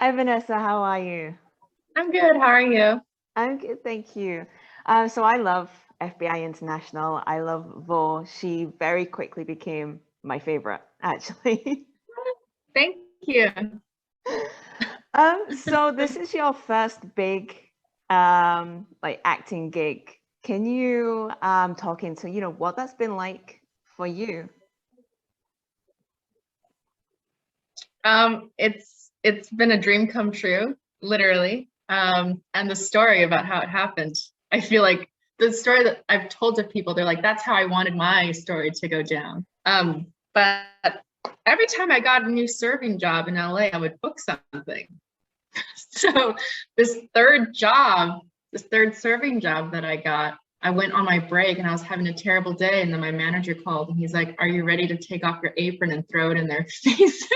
Hi Vanessa, how are you? I'm good. How are you? I'm good, thank you. So I love FBI International. I love Vo. She very quickly became my favorite, actually. Thank you. So this is your first big like acting gig. Can you talk into, what that's been like for you? It's been a dream come true, literally. And the story about how it happened. I feel like the story that I've told to people, they're like, that's how I wanted my story to go down. But every time I got a new serving job in LA, I would book something. So this third serving job that I got, I went on my break and I was having a terrible day. And then my manager called and he's like, "Are you ready to take off your apron and throw it in their faces?"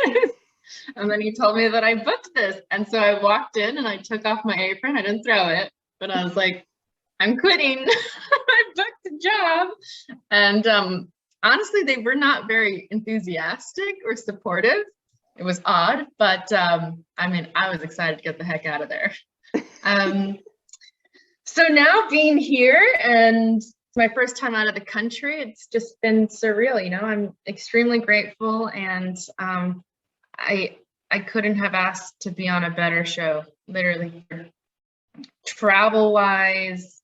And then he told me that I booked this. And so I walked in and I took off my apron. I didn't throw it, but I was like, "I'm quitting." I booked a job. And honestly, they were not very enthusiastic or supportive. It was odd, but I mean, I was excited to get the heck out of there. Um, so now being here and it's my first time out of the country, it's just been surreal. I'm extremely grateful, and I I couldn't have asked to be on a better show. Literally, travel wise,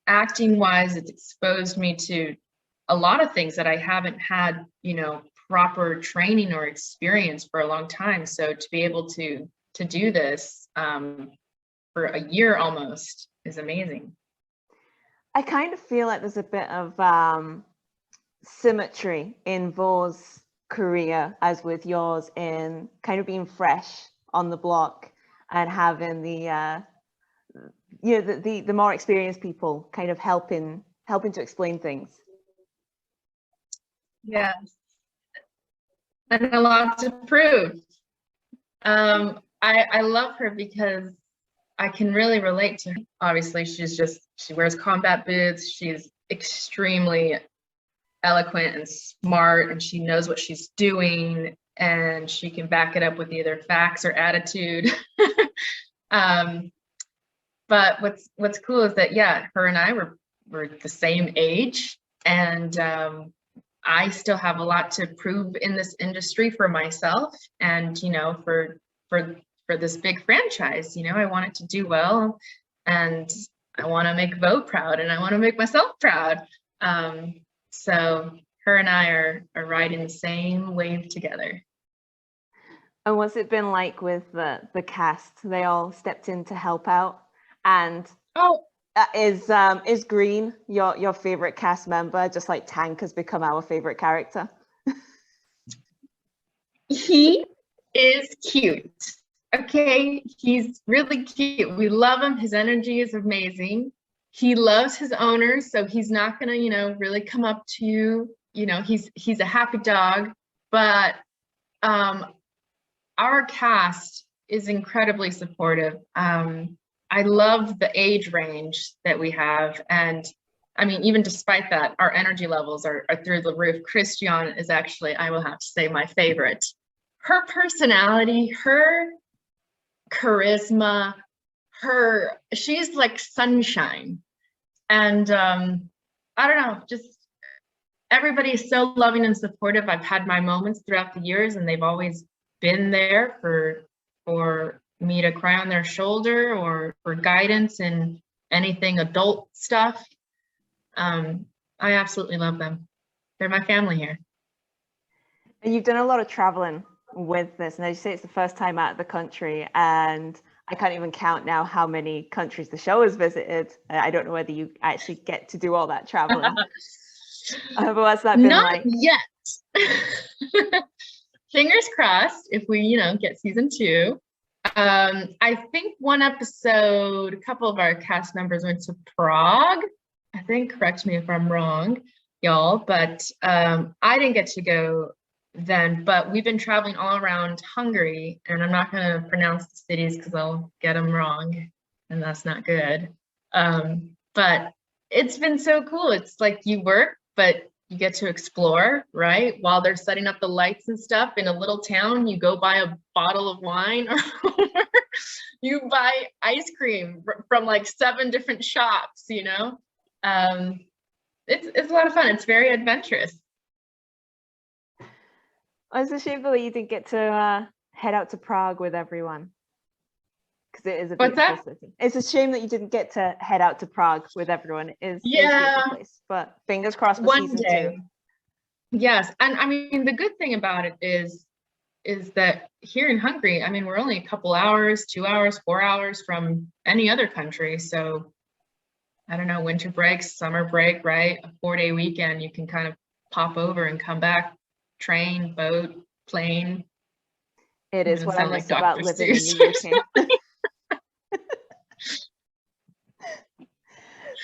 acting wise, it's exposed me to a lot of things that I haven't had, proper training or experience for a long time. So to be able to do this for a year almost is amazing. I kind of feel like there's a bit of symmetry in Vo's career as with yours in kind of being fresh on the block and having the more experienced people kind of helping to explain things. Yeah, and a lot to prove. I love her because I can really relate to her. Obviously, she wears combat boots. She's extremely eloquent and smart, and she knows what she's doing, and she can back it up with either facts or attitude. um, but what's cool is that, yeah, her and I were the same age, and I still have a lot to prove in this industry for myself, and for for this big franchise. I want it to do well, and I want to make Vo proud, and I want to make myself proud. So her and I are riding the same wave together. And what's it been like with the cast? They all stepped in to help out. And Oh, is Green your favorite cast member? Just like Tank has become our favorite character. he is cute. Okay, he's really cute. We love him. His energy is amazing. He loves his owners, so he's not gonna, really come up to you. He's a happy dog, but um, our cast is incredibly supportive. I love the age range that we have, and I mean, even despite that, our energy levels are through the roof. Christian is actually, I will have to say, my favorite. Her personality, her charisma, she's like sunshine. And I don't know, just everybody is so loving and supportive. I've had my moments throughout the years, and they've always been there for me to cry on their shoulder or for guidance and anything adult stuff. I absolutely love them. They're my family here. And you've done a lot of traveling with this. And as you say, it's the first time out of the country, and I can't even count now how many countries the show has visited. I don't know whether you actually get to do all that traveling. But what's that been Not like? yet. Fingers crossed if we, get season 2. I think one episode, a couple of our cast members went to Prague. I think, correct me if I'm wrong, y'all, but I didn't get to go then, but we've been traveling all around Hungary, and I'm not going to pronounce the cities because I'll get them wrong, and that's not good. But it's been so cool. It's like you work, but you get to explore, right? While they're setting up the lights and stuff in a little town, you go buy a bottle of wine or you buy ice cream from like 7 different shops, you know? It's a lot of fun. It's very adventurous. It's a shame that you didn't get to head out to Prague with everyone. Because it is a beautiful city. It's a shame that you didn't get to head out to Prague with everyone. It's a beautiful place. But fingers crossed for season 2. Yes, and I mean the good thing about it is that here in Hungary, I mean, we're only a couple hours, 2 hours, 4 hours from any other country. So I don't know, winter break, summer break, right? A 4-day weekend, you can kind of pop over and come back, train, boat, plane. It is what I miss about living in the UK.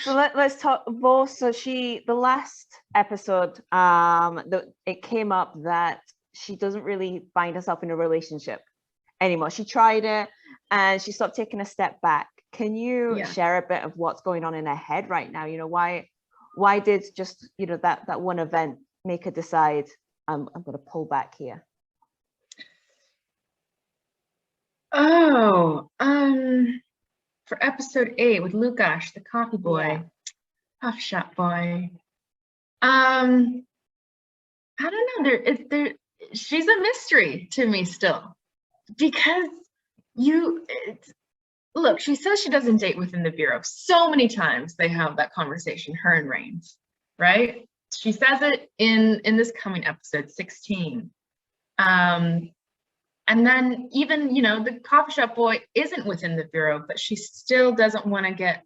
So let's talk more. So the last episode, it came up that she doesn't really find herself in a relationship anymore. She tried it and she stopped taking a step back. Can you share a bit of what's going on in her head right now? You know, why did just, you know, that one event make her decide I'm going to pull back here? Oh, for episode 8 with Lukasz, the coffee boy, coffee shop boy. I don't know. She's a mystery to me still, because look, she says she doesn't date within the Bureau. So many times they have that conversation, her and Rains, right? She says it in this coming episode 16. And then even, you know, the coffee shop boy isn't within the Bureau, but she still doesn't want to get,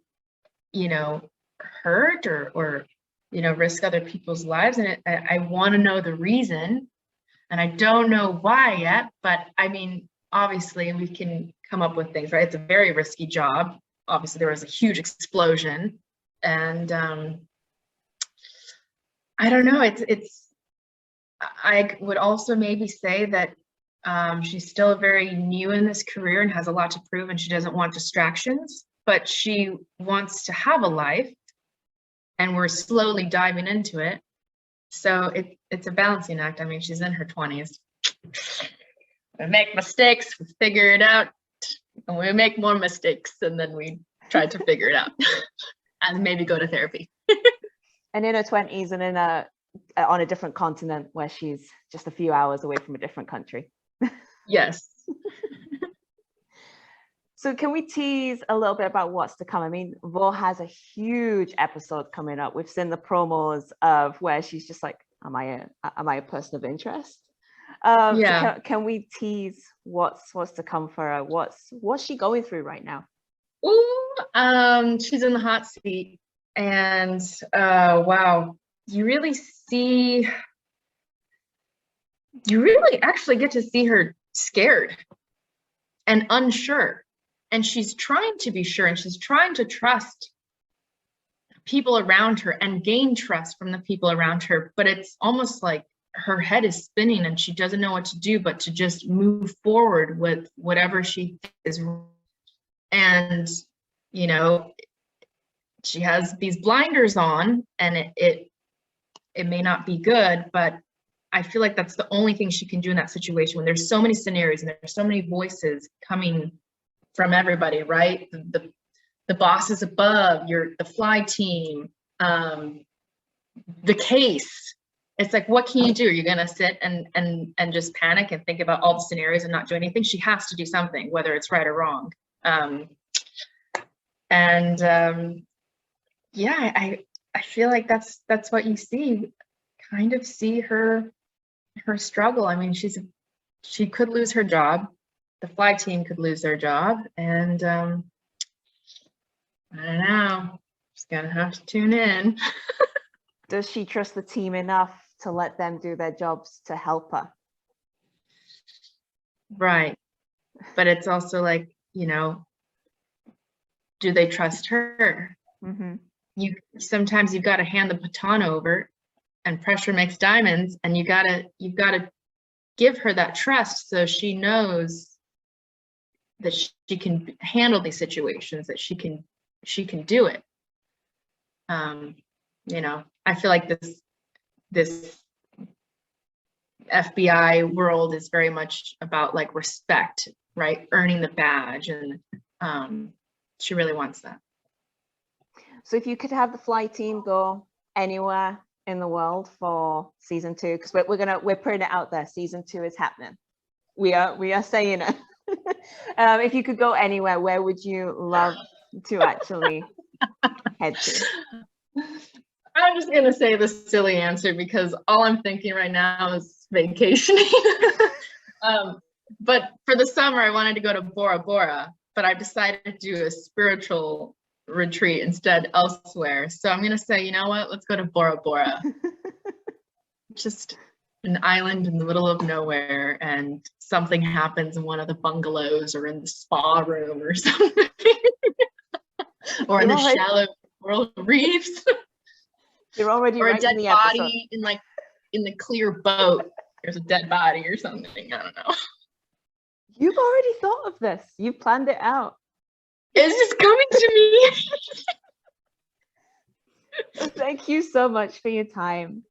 you know, hurt or, you know, risk other people's lives. And I want to know the reason. And I don't know why yet, but I mean, obviously we can come up with things, right? It's a very risky job. Obviously there was a huge explosion, and I don't know. I would also maybe say that she's still very new in this career and has a lot to prove, and she doesn't want distractions, but she wants to have a life, and we're slowly diving into it. So it's a balancing act. I mean, she's in her 20s. We make mistakes, we figure it out, and we make more mistakes, and then we try to figure it out and maybe go to therapy. And in her 20s and on a different continent where she's just a few hours away from a different country. Yes. So can we tease a little bit about what's to come? I mean, Vo has a huge episode coming up. We've seen the promos of where she's just like, am I a person of interest? So can we tease what's to come for her? What's she going through right now? Ooh, she's in the hot seat, and wow, you really actually get to see her scared and unsure, and she's trying to be sure, and she's trying to trust people around her and gain trust from the people around her, but it's almost like her head is spinning and she doesn't know what to do but to just move forward with whatever she is. And you know, she has these blinders on, and it may not be good, but I feel like that's the only thing she can do in that situation when there's so many scenarios and there's so many voices coming from everybody, right? The bosses above, the fly team, the case. It's like, what can you do? Are you gonna sit and just panic and think about all the scenarios and not do anything? She has to do something, whether it's right or wrong. Yeah, I feel like that's what you see. Kind of see her struggle. I mean, she could lose her job. The flag team could lose their job, and I don't know. Just gonna have to tune in. Does she trust the team enough to let them do their jobs to help her? Right. But it's also like, you know, do they trust her? Mm-hmm. Sometimes you've got to hand the baton over, and pressure makes diamonds, and you've got to give her that trust so she knows that she can handle these situations, that she can do it. You know, I feel like this FBI world is very much about like respect, right? Earning the badge, and she really wants that. So if you could have the fly team go anywhere in the world for season 2, because we're putting it out there, season 2 is happening. We are saying it. If you could go anywhere, where would you love to actually head to? I'm just gonna say the silly answer because all I'm thinking right now is vacationing. But for the summer, I wanted to go to Bora Bora, but I decided to do a spiritual retreat instead elsewhere. So I'm gonna say, you know what? Let's go to Bora Bora. Just an island in the middle of nowhere, and something happens in one of the bungalows or in the spa room or something, or in the shallow coral reefs. You're already or a dead body episode. in the clear boat. There's a dead body or something. I don't know. You've already thought of this. You've planned it out. It's just coming to me. Thank you so much for your time.